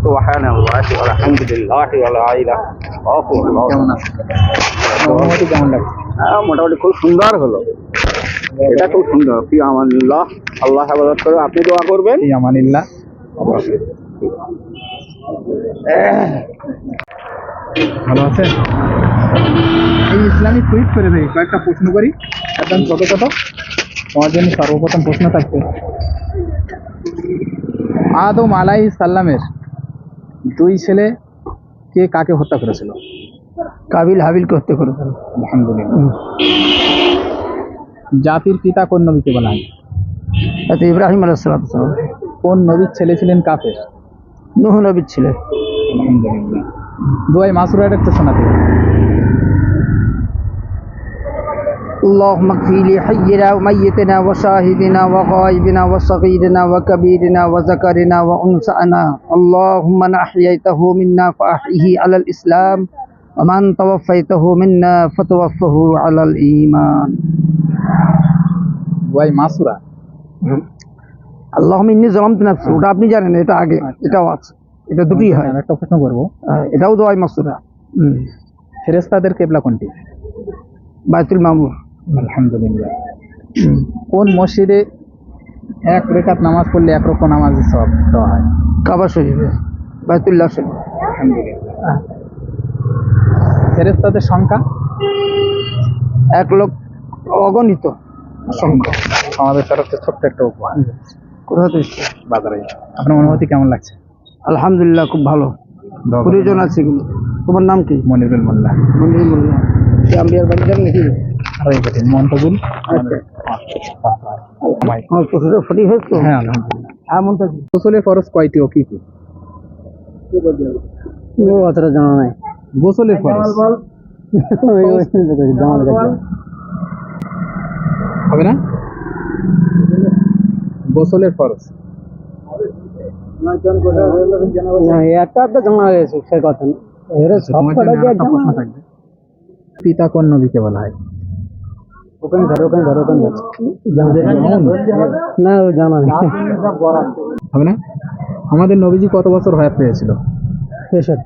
সুবহানাল্লাহি আলহামদুলিল্লাহি ওয়া লা ইলাহা ইল্লাল্লাহ। কেমন আছে? মোটামুটি কেমন লাগছে? মোটামুটি খুব সুন্দর হলো, এটা খুব সুন্দর। ফি আমানিল্লাহ, আল্লাহ হেফাজত করে। আপনি দোয়া করবেন। ফি আমানিল্লাহ। অবশ্যই। ভালো আছেন? এই ইসলামিক কুইজ করে দেয়, কয়েকটা প্রশ্ন করি, একদম ছোট ছোট। তোমার জন্য সর্বপ্রথম প্রশ্ন থাকবে, আদম আলাইহিস সালামের দুই ছেলে কে কাকে হত্যা করেছিল? কাবিল হাবিলকে হত্যা করেছেন। আলহামদুলিল্লাহ। জাতির পিতা কোন নবীকে বলা হয়? ইব্রাহিম আলাইহিস সালাম। কোন নবীর ছেলে ছিলেন কাফের? নূহ নবীর ছেলে। আলহামদুলিল্লাহ। দুয়াই মাসুরার একটা শোনাতে। اللهم اغفر لحينا وميتنا وشاهدنا وغائبنا وصغيرنا وكبيرنا وذكرنا وانثانا، اللهم من احييته منا فاحيه على الاسلام ومن توفيته منا فتوفه على الايمان। দুয়াই মাসুরা। اللهم اني ظلمت نفسي, ওটা আপনি জানেন, এটা আগে, এটাও আছে, এটা দুটোই হয়। একটা প্রশ্ন করবো, এটাও দুয়াই মাসুরা। ফেরেশতাদের কিবলা কোনটি? বাইতুল মামুর। আলহামদুলিল্লাহ। কোন মসজিদে এক রাকাত নামাজ পড়লে এক রকম নামাজের সওয়াব দেওয়া হয়? কাবা শরীফে, বাইতুল্লাহ শরীফ। আলহামদুলিল্লাহ। ফেরেশতাদের সংখ্যা? 1 লক্ষ, অগণিত সংখ্যা। আমাদের তরফ থেকে ছোট্ট একটা উপহার। কোথা থেকে? বাজারে। আপনার অনুভূতি কেমন লাগছে? আলহামদুলিল্লাহ, খুব ভালো। প্রয়োজন আছে। তোমার নাম কি? মনিরুল মোল্লা। মনিরুল মোল্লা। আম্বিয়ার বাড়ি যান নাকি? মন্তজুল। আমার প্রশ্নটা সঠিক হয়েছে? হ্যাঁ, আলহামদুলিল্লাহ। হ্যাঁ, মন্তজুল। গোসলের ফরজ কয়টি ও কি কি? অতটা জানা নাই। গোসলের ফরজ হবে না? গোসলের ফরজ একটা জানা গেছে, সে কথা না। পিতা কোন নবীকে বলা হয়? ওখানে ধরো। না, জানা নেই। হবে না? আমাদের নবীজি কত বছর হায়াত পেয়েছিল? 63।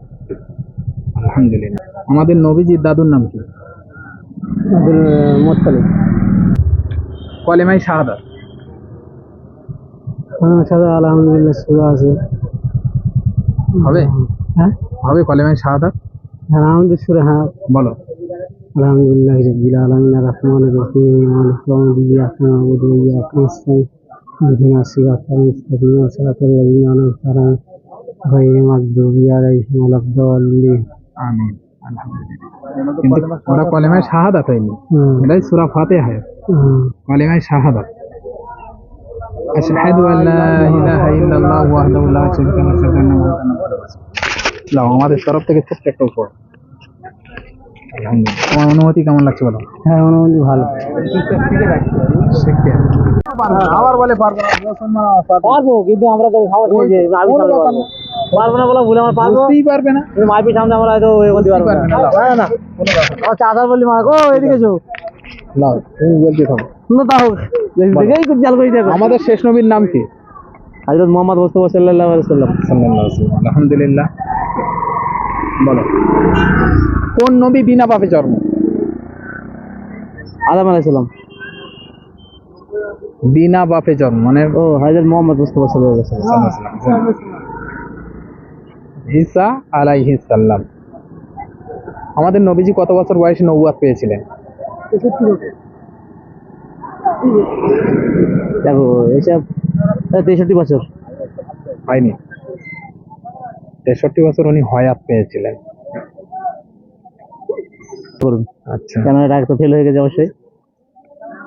আলহামদুলিল্লাহ। আমাদের নবীজির দাদুর নাম কি? Abdul Muttalib. কলেমায়ে শাহাদাত। আলহামদুলিল্লাহ, সূরা আছে। হবে? হ্যাঁ হবে কলেমায়ে শাহাদাত। আলহামদুলিল্লাহ, সূরা। হ্যাঁ, বলো। আলহামদুলিল্লাহি রাব্বিল আলামিন আর-রাহমানির রহিম মালিকিল ইয়াউমিদ্দিন ইয়্যাকা না'বুদু ওয়া ইয়্যাকা নাস্তাঈন ইহদিনাস সিরাতাল মুস্তাকিম সিরাতাল লাযীনা আন'আমতা আলাইহিম গায়রিল মাগদুবি আলাইহিম ওয়ালাদ-দাল্লিন। আমিন। আলহামদুলিল্লাহ। কিন্তু ওরা কলেমায়ে শাহাদাত হয়নি, এটাই সূরা ফাতিহা। কলেমায়ে শাহাদাত, আশহাদু আল্লা ইলাহা ইল্লাল্লাহু ওয়াহদাহু লা শারীকা লাহু ওয়া আশহাদু আন্না মুহাম্মাদান আবদুহু ওয়া রাসূলুহু। আমাদের তরফ থেকে ছোট্ট একটা উপহার। আলহামদুলিল্লাহ। তোমার অনুভূতি কেমন লাগছে বলো? হ্যাঁ, অনুভূতি ভালো। আবার বলে পারবো না, পারবো, কিন্তু আমরা তো পারবো না বলা ভুলে, আমার পারবো পারবে না। মাইপি সামনে আমরা হয়তো না চাদর বললি মা গো, এদিকে যাও। আমাদের শেষ নবীর নাম কি? হযরত মুহাম্মদ মুস্তাফা সাল্লাল্লাহু আলাইহি ওয়াসাল্লাম। আলহামদুলিল্লাহ। বলো, কোন নবী বিনা পাপে জন্ম? আদম আলাইহিস সালাম। বিনা বাপে জন্ম মানে হযরত মুহাম্মদ মুস্তাফা সাল্লাল্লাহু আলাইহি ওয়াসাল্লাম। ঈসা আলাইহিস সালাম। আমাদের নবীজি কত বছর বয়সে নবুয়ত পেয়েছিলেন? 63 বছর। দেখো, এসব 63 বছর হয়নি, 63 বছর উনি হায়াত পেয়েছিলেন। আচ্ছা, কেন এটা তো ফেল হয়ে গেছে অবশ্যই।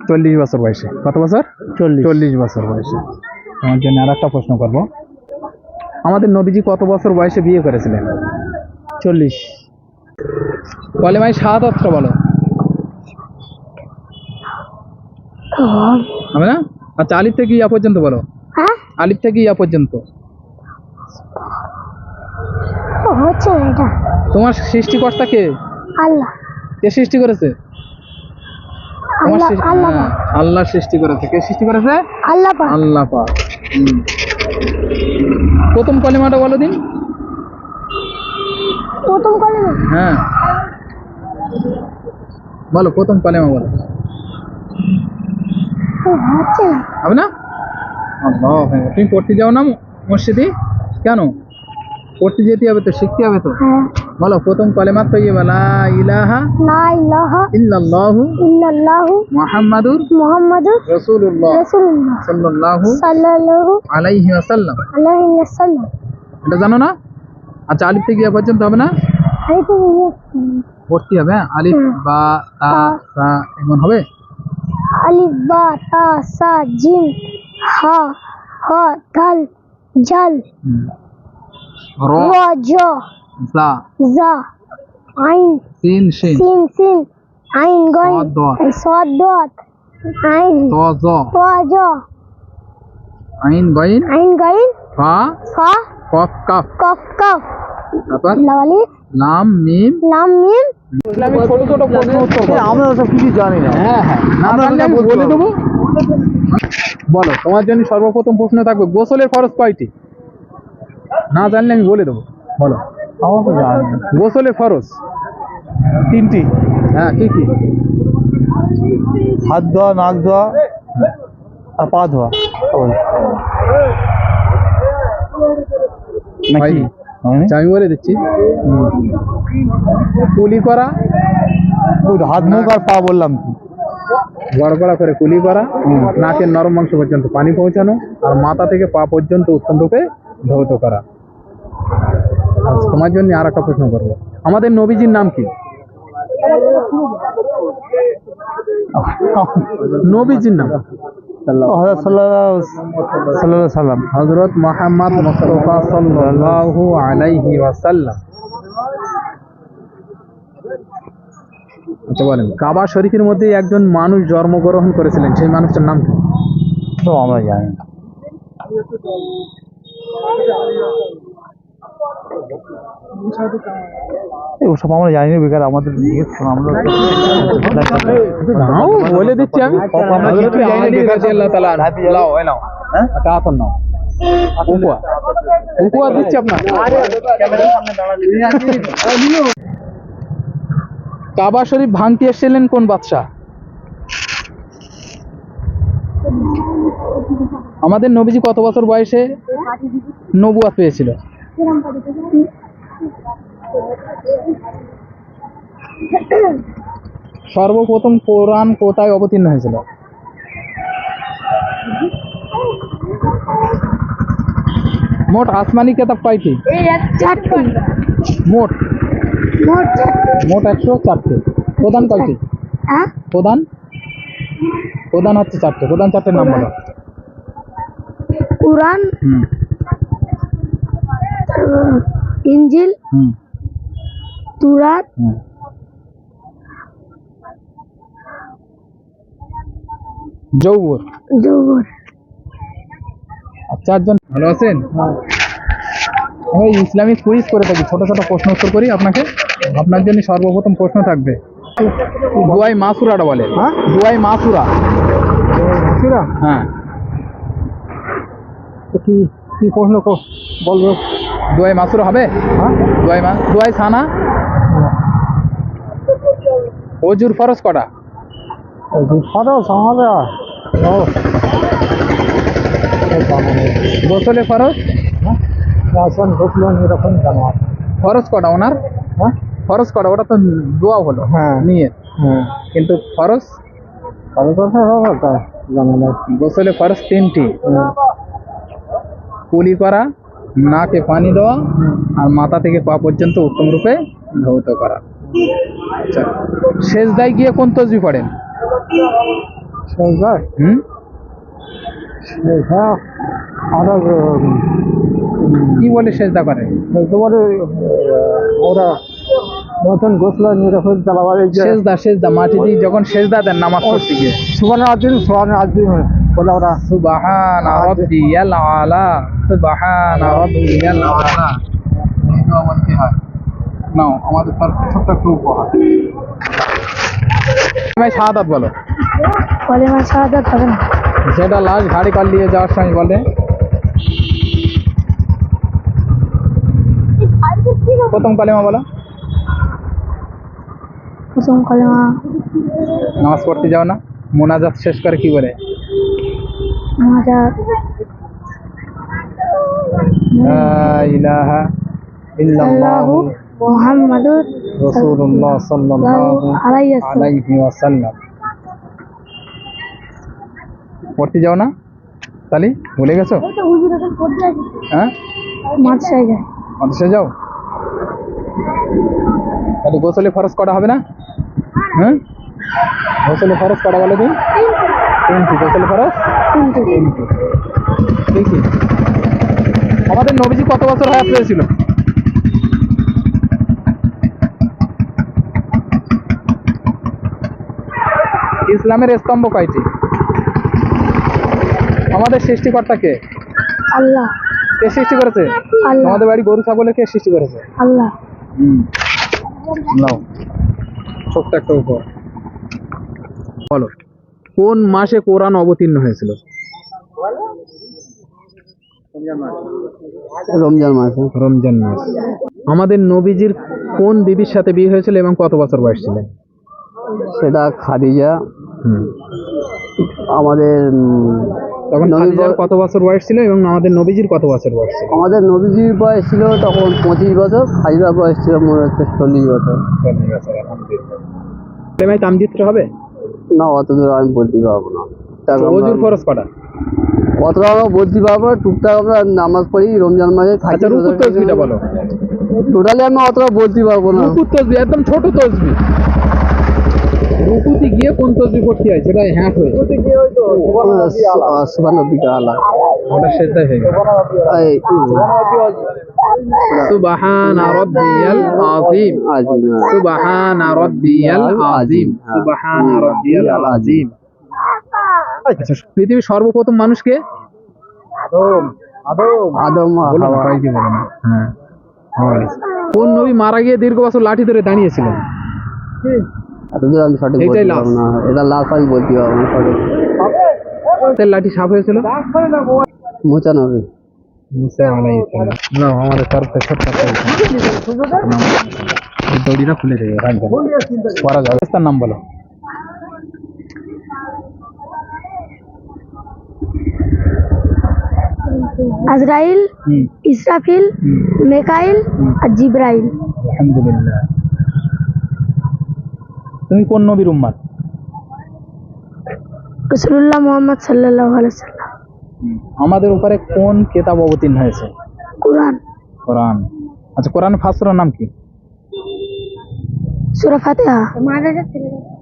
40 বছর বয়সে। কত বছর? 40 বছর বয়সে। আমার জন্য আর একটা প্রশ্ন করবো, আমাদের নবীজি কত বছর বয়সে বিয়ে করেছিলেন? 40। কলেমায়ে শাহাদাতটা বলো। হবে না? আচ্ছা, আলিফ থেকে ইয়া পর্যন্ত বলো। আলিফ থেকে ইয়া পর্যন্ত। তোমার সৃষ্টিকর্তা কে? আল্লাহ। কে সৃষ্টি করেছে? আল্লাহ সৃষ্টি করেছে। কে সৃষ্টি করেছে? আল্লাহ পাক। আল্লাহ পাক। প্রথম কলেমাটা বলো দিন। প্রথম কালেমা হ্যাঁ বলো, প্রথম কালেমা বলো। হচ্ছে না। হবে না? আল্লাহ, তুমি পড়তে যাও না মসজিদে? কেন পড়তে যেতে হবে? তো শিখতে হবে তো। হ্যাঁ। বলো প্রথম কালেমা তাইয়্যিবা, লা ইলাহা লা ইলাহা ইল্লাল্লাহু ইল্লাল্লাহু মুহাম্মাদুর মুহাম্মাদুর রাসূলুল্লাহ রাসূলুল্লাহ সাল্লাল্লাহু সাল্লাল্লাহু আলাইহি ওয়াসাল্লাম। আলাইহি ওয়াসাল্লাম। এটা জানো না? আচ্ছা, আলিফ থেকে ইয়া পর্যন্ত হবে না? আলিফ পড়তে হবে। হ্যাঁ, আলিফ বা তা সা এমন হবে। আলিফ বা তা সা জিম হা হা দাল জাল র র জ জা জা আইন সিন শিন সিন সিন আইন গইন সাদ দত সাদ দত আইন ত জ ত জ আইন গাইন আইন গাইন ফা ফা কফ কাফ, কফ কফ তারপর লালিফ লাম মিম। লাম মিম। ইসলামিক ছোট ছোট প্রশ্ন উত্তর করো। আমরা ওসব কিছু জানি না। হ্যাঁ হ্যাঁ, না জানলে আমি বলে দেবো। বলো, তোমার জন্য সর্বপ্রথম প্রশ্ন থাকবে, গোসলের ফরজ কয়টি? না জানলে আমি বলে দেবো। বলো। আমার তো জানি না। গোসলের ফরজ 3টি। হ্যাঁ, কি কি? হাত ধোয়া, নাক ধোয়া আর পা ধোয়া। নাকি হয়নি? আচ্ছা, আমি বলে দিচ্ছি। কুলি করা, হাত মুখ আর পা বললাম তো। গড়গড়া করে কুলি করা, নাকের নরম অংশ পর্যন্ত পানি পৌঁছানো, আর মাথা থেকে পা পর্যন্ত উত্তম রূপে ধৌত করা। আচ্ছা, তোমার জন্য আর একটা প্রশ্ন করবো, আমাদের নবীজির নাম কি? নবীজির নাম সাল্লাম। হযরত মুহাম্মদ মুস্তাফা সাল্লাল্লাহু আলাইহি ওয়াসাল্লাম। আচ্ছা বলেন, কাবা শরীফের মধ্যে একজন মানুষ জন্মগ্রহণ করেছিলেন, সেই মানুষটার নাম কি? তো আমরা জানি না। ওসব আমরা জানি না, বেকার আমাদের জিজ্ঞেস করো। আমরা নাও বলে দিচ্ছি আমি। আমরা কিছু জানি না, বেকার লাও এই নাও, হ্যাঁ এটা আতন নাও, উপা উপা দিচ্ছি আপনার। কাবা শরীফ ভাঙতে এসেছিলেন কোন বাদশাহ? আমাদের নবীজি কত বছর বয়সে নবুয়ত পেয়েছিল? সর্বপ্রথম কোরআন কোথায় অবতীর্ণ হয়েছিল? মোট আসমানি কিতাব কয়টি? মোট মোট মোট 104টি। প্রধান কয়টি? প্রধান প্রধান হচ্ছে 4টে। প্রধান 4টের নাম বলো। কুরআন, হুম ইনজিল, হুম তুরাত, হুম জৌবর। জবর। চারজন ভালো আছেন? আমি ইসলামিক কুইজ করে থাকি, ছোট ছোট প্রশ্ন উত্তর করি আপনাকে। আপনার জন্য সর্বপ্রথম প্রশ্ন থাকবে, দুয়াই মাসুরাটা বলে। হ্যাঁ? দুয়াই মাসুরা। হ্যাঁ, তো কি কি প্রশ্ন বলবো? দুয়াই মাসুরা হবে? হ্যাঁ, দুয়াই সানা। অজুর ফরজ কটা? গোসলে ফরজ ফরজ কটা ওনার? ফরজ কটা? ওটা তো দোয়া হলো। হ্যাঁ। নিয়ে কিন্তু ফরজ গোসলে ফরজ 3টি, কুলি করা, নাকে পানি দেওয়া, আর মাথা থেকে পা পর্যন্ত উত্তম রূপে ধৌত করা। আচ্ছা, সেজদায় গিয়ে কোন তসবিহ পড়েন? হুম কি বলে সেজদা করেন? ওরা নতুন গোসলা নিরাপদ চালাবার সেজদা সেজদা মাটি দিয়ে যখন সেজদা দেন নামাজ পড়তে গিয়ে, সুবহান আযীম বলে ওরা সুবহানা রাব্বিয়াল আলা, সুবহানা রাব্বিয়াল আলা। এই দোয়া বলতে হয়। নাও আমাদের তরফ থেকে ছোট্ট একটু উপহার। তুমি শাহাদাত বলো। কলেমা শাহাদাত হবে না। যেটা লাশ গাড়ি কাল নিয়ে যাওয়ার সময় বলে। প্রথম কালেমা বলো। প্রথম কালেমা নামাজ পড়তে যাও না? মোনাজাত শেষ করে কি বলে? মাজার লা ইলাহা ইল্লাল্লাহু মুহাম্মাদুর রাসূলুল্লাহ সাল্লাল্লাহু আলাইহি ওয়াসাল্লাম। আলাইহি ওয়াসাল্লাম। পড়তে যাও না? তাহলে ভুলে গেছো? হ্যাঁ, মাদ্রাসায় যায়। মাদ্রাসায় যাও? তাহলে গোসলে ফরজ করা হবে না? হ্যাঁ, গোসলে ফরজ করা বলে দিন। তিনটি গোসলে ফরজ। তিনটি। ঠিকই। আমাদের নবীজি কত বছর হায়াত পেয়েছিল? ইসলামের স্তম্ভ কয়টি? আমাদের সৃষ্টিকর্তা কে? আল্লাহ। কে সৃষ্টি করেছে? আল্লাহ। আমাদের বাড়ি গরু ছাগলে কে সৃষ্টি করেছে? আল্লাহ। নাও ছোট্ট একটা উপর বলো, কোন মাসে কোরআন অবতীর্ণ হয়েছিল? রমজান মাসে। রমজান মাস। আমাদের নবীজির কোন বিবির সাথে বিয়ে হয়েছিল এবং কত বছর বয়স ছিলেন? সেটা খাদিজা। আমাদের তখন নবী খাদিজার কত বছর বয়স ছিল এবং আমাদের নবীজির কত বছর বয়স ছিল? আমাদের নবীজির বয়স ছিল তখন 25 বছর, খাদিজার বয়স ছিল মনে হচ্ছে 40 বছর। প্রেমায় তামজিদটা হবে না, অত দূর আমি বলতে পারবো না। ওজুর ফরজ কটা? অতটা আমরা বলতে পারবো না, টুকটাক আমরা নামাজ পড়ি রমজান মাসে থাকি। আচ্ছা, রুকুর তসবিহটা বলো। টোটালি আমি অতটা বলতে পারবো না। রুকুর তসবিহ একদম ছোট তসবিহ। রুকুতে গিয়ে কোন তসবিহ পড়তে হয় সেটা হ্যাঁ হয়ে সুবহানাল্লাহিল আলা। ওটা সেটাই হয়ে গেল। সুবহানা রাব্বিয়াল আযীম। সুবহানা রাব্বিয়াল আযীম। সুবহানা রাব্বিয়াল আযীম। আচ্ছা, পৃথিবীর সর্বপ্রথম মানুষকে? আদম হাওয়া। হ্যাঁ। কোন নবী মারা গিয়ে দীর্ঘ বছর লাঠি ধরে দাঁড়িয়েছিলেন? এতদূর আমি সঠিক বলতে এইটাই পারবো last। না। এটা লাস্ট আমি বলতে পারবো না সঠিক। তার লাঠি সাপ হয়েছিল? মুসা নবী। মুসা আলাইহিস সালাম। না, আমাদের তরফে ছোট্ট একটা এই দড়িটা খুলে দেবে, রাখবেন পড়া যাবে। তার নাম বলো। আজরাইল, ইসরাফিল, মেকাইল আর জিব্রাইল। আলহামদুলিল্লাহ। তুমি কোন নবীর উম্মত? রাসূলুল্লাহ মুহাম্মদ সাল্লাল্লাহু আলাইহি ওয়াসাল্লাম। আমাদের উপরে কোন কিতাব অবতীর্ণ হয়েছে? কুরআন। কোরআন। আচ্ছা, কোরআন ফার্স্ট সূরার নাম কি? সূরা ফাতিহা।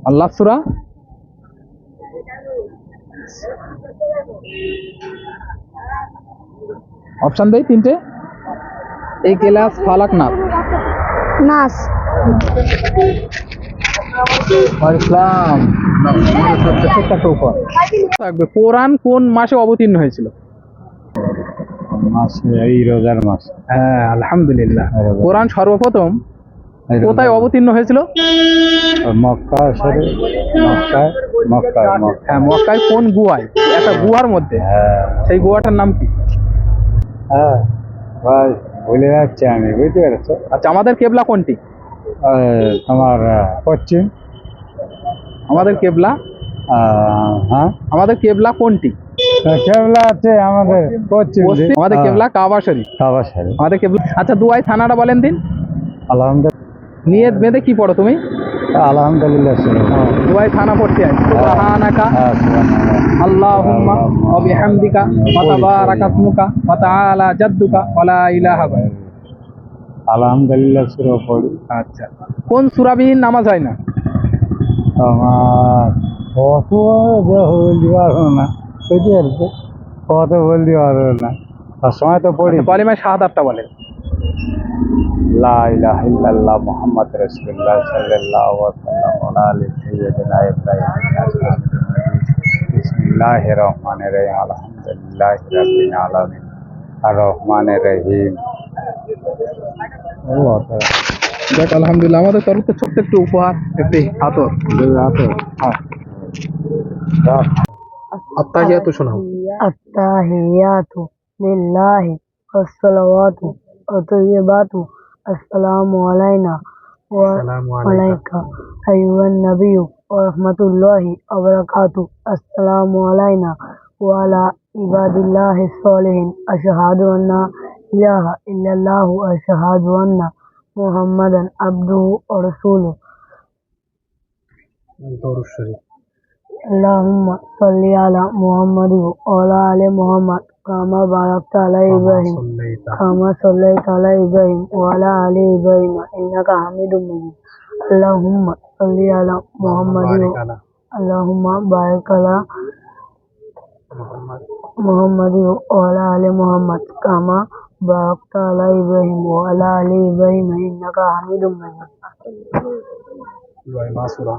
আল্লাহ সূরা। অপশন দেই তিনটে। এই ক্লাস ফালাক নাস। নাস। ইসলাম থাকবে। কোরআন কোন মাসে অবতীর্ণ হয়েছিল? এই রোজার মাস। হ্যাঁ, আলহামদুলিল্লাহ। কোরআন সর্বপ্রথম কোথায় অবতীর্ণ হয়েছিল? মক্কা শরীফ। মক্কা। হ্যাঁ, মক্কায়। কোন গুহায়? একটা গুহার মধ্যে। সেই গুহাটার নাম কি? হ্যাঁ ভাই, ভুলে যাচ্ছি আমি, বুঝতে পেরেছো? আচ্ছা, আমাদের কেবলা কোনটি? তোমার পশ্চিম। আমাদের কেবলা। হ্যাঁ, আমাদের কেবলা কোনটি? কেবলা আছে আমাদের পশ্চিম। আমাদের কেবলা কাবা শরীফ। কাবা শরীফ। আমাদের কেবলা। আচ্ছা, দুয়াই থানাটা বলেন দিন। আলহামদুলিল্লাহ। নিয়ত বেঁধে কি পড়ো তুমি? আলহামদুলিল্লাহ। দুয়াই থানা পড়তে হয়। সুবহানাকা আল্লাহুম্মা ওয়া বিহামদিকা ওয়া তাবারাকা ইসমুকা ওয়া তাআলা জাদ্দুকা ওয়া লা ইলাহা গায়রুক। আলহামদুলিল্লাহ সূরা পড়ি। আচ্ছা, কোন সূরাবিহীন নামাজ হয় না? আমার কত বলতে পারবো না, বুঝতে পারছো? কত বলতে পারবো না, তার সময় তো পড়ি। কালিমা শাহাদাতটা বলেন। লা ইলাহা ইল্লাল্লাহ মুহাম্মাদুর রাসূলুল্লাহ সাল্লাল্লাহু আলাইহি ওয়া আলিহি সাইয়্যিদিনা ইব্রাহিম। বিসমিল্লাহির রহমানির রহিম। আলহামদুলিল্লাহি রাব্বিল আলামিন আর রহমানির রহিম। দেখ, আলহামদুলিল্লাহ। আমাদের তরফ থেকে ছোট্ট একটু উপহার, একটি আতর। হ্যাঁ, আত্তাহিয়াতু শোনাও। আত্তাহিয়াতু লিল্লাহি ওয়াসসালাওয়াতু ওয়া তাইয়্যিবাতু আসসালামু আলাইনা ওয়া আলাইকা अय्युहन नबी व रहमतुल्लाहि व बरकातुहू अस्सलामु अलैना व अला इबादिल्लाहिस सालिहीन अशहदु अन्ना इलाहा इल्लल्लाह व अशहदु अन्ना मुहम्मदन अब्दुहु व रसूलुहु दरूद शरीफ अल्लाहुम्मा सल्लि अला मुहम्मद व अला आलि मुहम्मद कमा बारकता अला इब्राहिम कमा सल्लैता अला इब्राहिम व अला आलि इब्राहिम इन्नका हमीदुम मजीद अल्लाहुम्मा सल्लि अला मुहम्मद व अल्लाहुम्मा बारिक अला मुहम्मद व अला आलि मुहम्मद कमा बारकता अला इब्राहिम व अला आलि इब्राहिम इन्नका हमीदुम मजीद दुआ मासूरा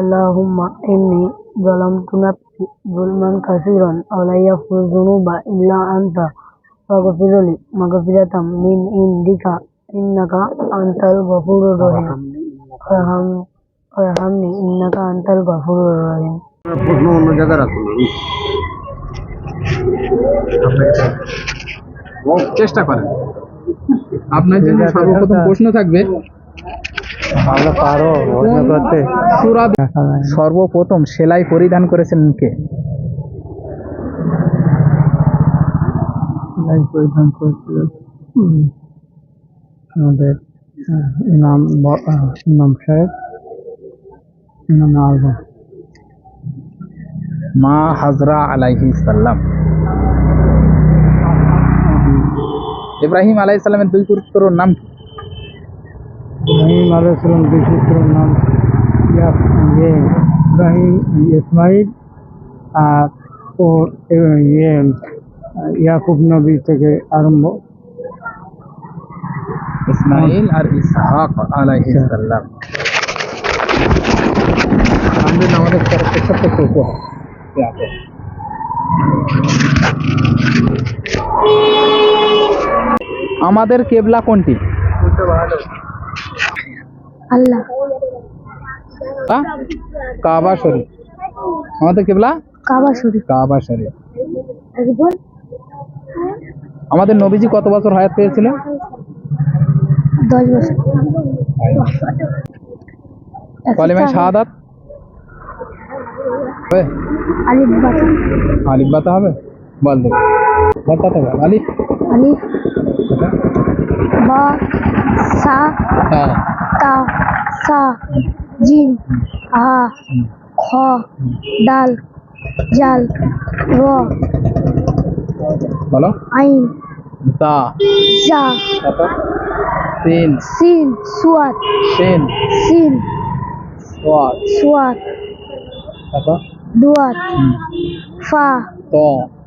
अल्लाहुम्मा इन्नी ज़लमतु नफ्सी ज़ुल्मन कसीरन व ला यग़फ़िरु ज़ुनूबा इल्ला अन्ता फ़ग़फ़िरली मग़फ़िरतम मिन इंदिका इन्नका अंतल गफ़ूरुर रहीम वरहमनी इन्नका अंतल गफ़ूरुर रहीम। প্রশ্ন অন্য জায়গায় রাখুন চেষ্টা করেন। আপনার জন্য সর্বপ্রথম প্রশ্ন থাকবে আমরা পারো কোন করতে সূরা সর্বপ্রথম সেলাই পরিধান করেছেন কে? পরিধান করেছিল আমাদের ইমাম ইমাম সাহেব ইমাম আজম মা হাজরা আলাইহিস সালাম। ইব্রাহিম আলাইহিস সালামের দুই পুত্রর নাম কি? ইব্রাহিম আলাইহিস সালাম দুই পুত্রের নাম ইব্রাহিম ইসমাইল আর ও ইয়াকুব নবী থেকে আরম্ভ ইসমাইল আর ইসহাক আলাইহিস সালাম। আলহামদুলিল্লাহ, আমাদের তরফ থেকে ছোট্ট একটু উপহার। আমাদের কেবলা কোনটি? अल्लाह কাবা শরীফ। আমাদের কেবলা काबा शरीफ কাবা শরীফ। बोल আমাদের নবীজি কত বছর হায়াত পেয়েছিলেন? 10 বছর কলিমা শাহাদাত হবে? अलिफ बाता আলিফ বাতা হবে? বল দেব বাতাতে হবে আলিফ। अलिफ बा सा হ্যাঁ ता सा जीम हा ख दाल जाल रा বলো। आइन তা जा তারপর সিন सीन सुआत শিন सीन ওয়াত सुआत তারপর दुआत फा ত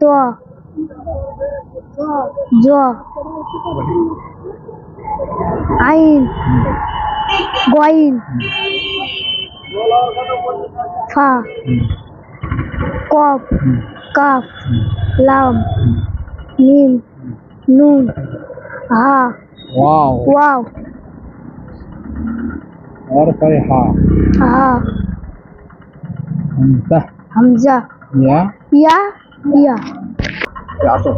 तो जो आइन गोइन फा कॉफ काफ लाम मीम नून हा ওয়াও वाव और परे हा हा हमजा हमजा या या या আসো।